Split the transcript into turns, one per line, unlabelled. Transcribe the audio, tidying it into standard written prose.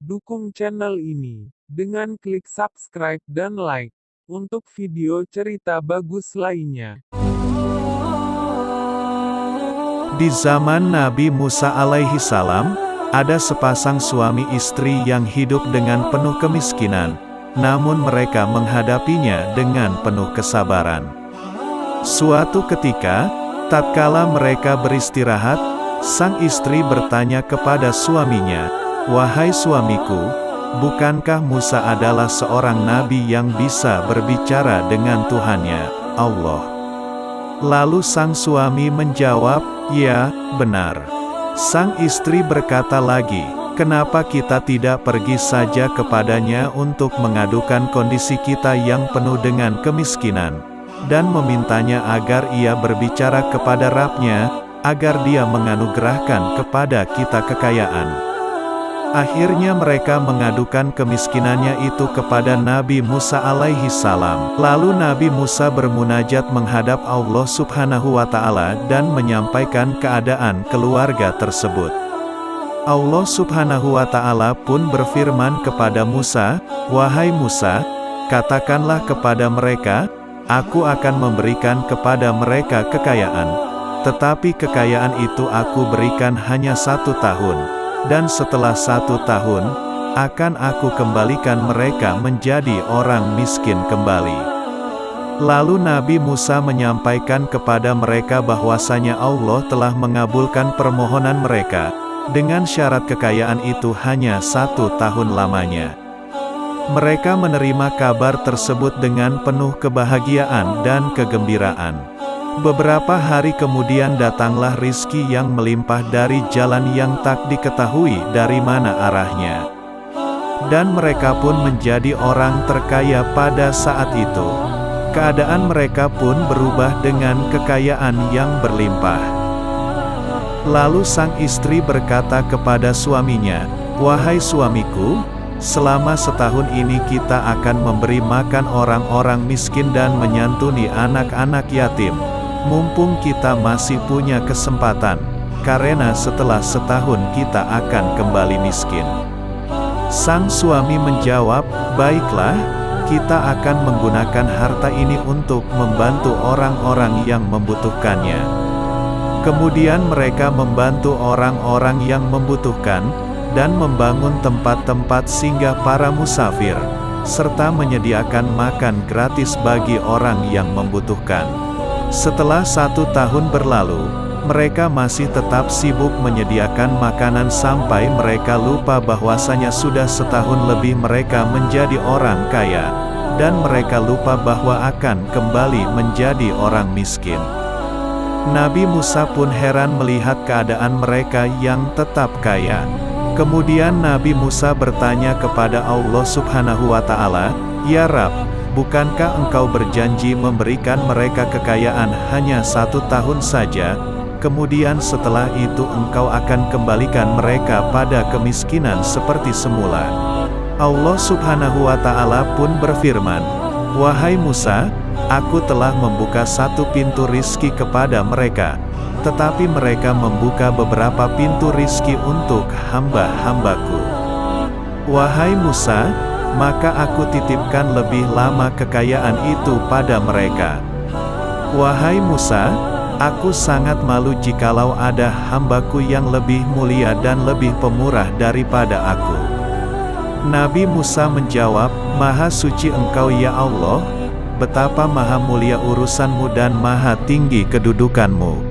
Dukung channel ini dengan klik subscribe dan like untuk video cerita bagus lainnya.
Di zaman Nabi Musa alaihi salam, ada sepasang suami istri yang hidup dengan penuh kemiskinan, namun mereka menghadapinya dengan penuh kesabaran. Suatu ketika, tatkala mereka beristirahat, sang istri bertanya kepada suaminya, "Wahai suamiku, bukankah Musa adalah seorang nabi yang bisa berbicara dengan Tuhannya, Allah?" Lalu sang suami menjawab, "Ya, benar." Sang istri berkata lagi, "Kenapa kita tidak pergi saja kepadanya untuk mengadukan kondisi kita yang penuh dengan kemiskinan, dan memintanya agar ia berbicara kepada Rabb-Nya, agar dia menganugerahkan kepada kita kekayaan." Akhirnya mereka mengadukan kemiskinannya itu kepada Nabi Musa alaihi salam. Lalu Nabi Musa bermunajat menghadap Allah Subhanahu wa Ta'ala dan menyampaikan keadaan keluarga tersebut. Allah Subhanahu wa Ta'ala pun berfirman kepada Musa, "Wahai Musa, katakanlah kepada mereka, Aku akan memberikan kepada mereka kekayaan, tetapi kekayaan itu Aku berikan hanya 1 tahun. Dan setelah 1 tahun, akan Aku kembalikan mereka menjadi orang miskin kembali." Lalu Nabi Musa menyampaikan kepada mereka bahwasanya Allah telah mengabulkan permohonan mereka, dengan syarat kekayaan itu hanya 1 tahun lamanya. Mereka menerima kabar tersebut dengan penuh kebahagiaan dan kegembiraan. Beberapa hari kemudian datanglah rizki yang melimpah dari jalan yang tak diketahui dari mana arahnya. Dan mereka pun menjadi orang terkaya pada saat itu. Keadaan mereka pun berubah dengan kekayaan yang berlimpah. Lalu sang istri berkata kepada suaminya, "Wahai suamiku, selama setahun ini kita akan memberi makan orang-orang miskin dan menyantuni anak-anak yatim. Mumpung kita masih punya kesempatan, karena setelah setahun kita akan kembali miskin." Sang suami menjawab, "Baiklah, kita akan menggunakan harta ini untuk membantu orang-orang yang membutuhkannya." Kemudian mereka membantu orang-orang yang membutuhkan, dan membangun tempat-tempat singgah para musafir, serta menyediakan makan gratis bagi orang yang membutuhkan. Setelah 1 tahun berlalu, mereka masih tetap sibuk menyediakan makanan sampai mereka lupa bahwasanya sudah setahun lebih mereka menjadi orang kaya, dan mereka lupa bahwa akan kembali menjadi orang miskin. Nabi Musa pun heran melihat keadaan mereka yang tetap kaya. Kemudian Nabi Musa bertanya kepada Allah Subhanahu wa Ta'ala, "Ya Rabb, bukankah Engkau berjanji memberikan mereka kekayaan hanya 1 tahun saja, kemudian setelah itu Engkau akan kembalikan mereka pada kemiskinan seperti semula?" Allah Subhanahu wa Ta'ala pun berfirman, "Wahai Musa, Aku telah membuka 1 pintu rizki kepada mereka, tetapi mereka membuka beberapa pintu rizki untuk hamba-hambaku. Wahai Musa, maka Aku titipkan lebih lama kekayaan itu pada mereka. Wahai Musa, Aku sangat malu jikalau ada hambaku yang lebih mulia dan lebih pemurah daripada Aku." Nabi Musa menjawab, "Maha suci Engkau ya Allah, betapa maha mulia urusanmu dan maha tinggi kedudukanmu.